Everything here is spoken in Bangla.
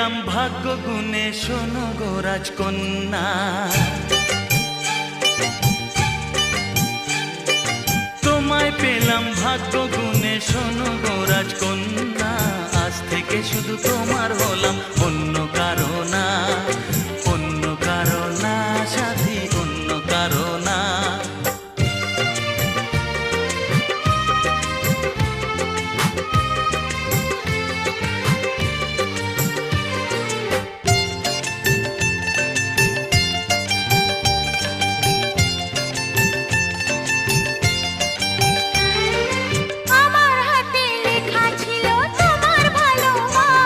পেলাম ভাগ্য গুণে, শোনো গো রাজকন্যা। তোমায় পেলাম ভাগ্য গুণে, শোনো গো রাজকন্যা। আজ থেকে শুধু তোমার হলাম, অন্য কারো না।